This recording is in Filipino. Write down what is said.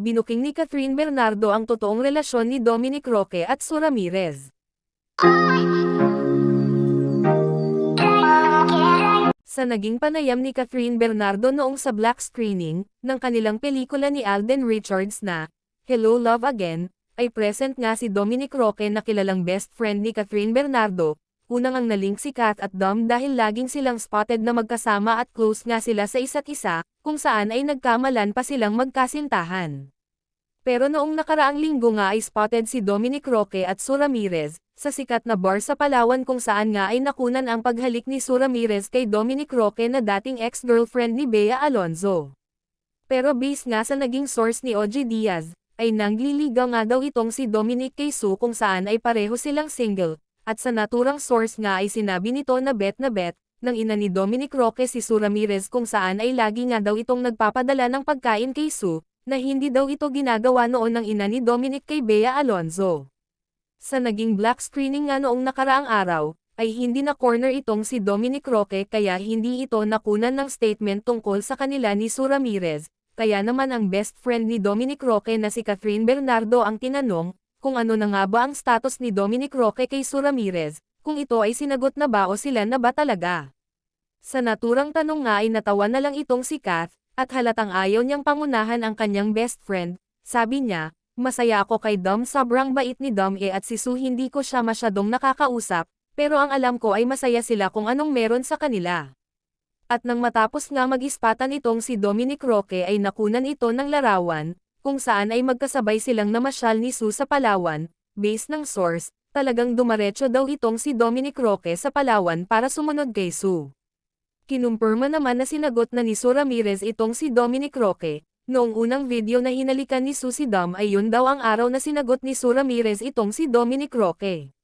binuking ni Catherine Bernardo ang totoong relasyon ni Dominic Roque at Sue Ramirez. Sa naging panayam ni Catherine Bernardo noong sa black screening ng kanilang pelikula ni Alden Richards na Hello Love Again, ay present nga si Dominic Roque na kilalang best friend ni Catherine Bernardo. Unang ang nalink si Kat at Dom dahil laging silang spotted na magkasama at close nga sila sa isa't isa, kung saan ay nagkamalan pa silang magkasintahan. Pero noong nakaraang linggo nga ay spotted si Dominic Roque at Sue Ramirez, sa sikat na bar sa Palawan kung saan nga ay nakunan ang paghalik ni Sue Ramirez kay Dominic Roque na dating ex-girlfriend ni Bea Alonzo. Pero base nga sa naging source ni OG Diaz, ay nangliligaw nga daw itong si Dominic kay Sue kung saan ay pareho silang single, at sa naturang source nga ay sinabi nito na bet ng ina ni Dominic Roque si Sue Ramirez kung saan ay lagi nga daw itong nagpapadala ng pagkain kay Sue, na hindi daw ito ginagawa noon ng ina ni Dominic kay Bea Alonzo. Sa naging black screening nga noong nakaraang araw, ay hindi na corner itong si Dominic Roque kaya hindi ito nakunan ng statement tungkol sa kanila ni Sue Ramirez, kaya naman ang best friend ni Dominic Roque na si Catherine Bernardo ang tinanong, kung ano na nga ba ang status ni Dominic Roque kay Sue Ramirez, kung ito ay sinagot na ba o sila na ba talaga. Sa naturang tanong nga ay natawa na lang itong si Kath, at halatang ayaw niyang pangunahan ang kanyang best friend, sabi niya, masaya ako kay Dom, sobrang bait ni Dom at si Sue, hindi ko siya masyadong nakakausap, pero ang alam ko ay masaya sila kung anong meron sa kanila. At nang matapos nga mag-ispatan itong si Dominic Roque ay nakunan ito ng larawan, kung saan ay magkasabay silang namasyal ni Sue sa Palawan, base ng source, talagang dumaretso daw itong si Dominic Roque sa Palawan para sumunod kay Sue. Kinumpirma naman na sinagot na ni Sue Ramirez itong si Dominic Roque. Noong unang video na hinalikan ni Sue si Dom ay yun daw ang araw na sinagot ni Sue Ramirez itong si Dominic Roque.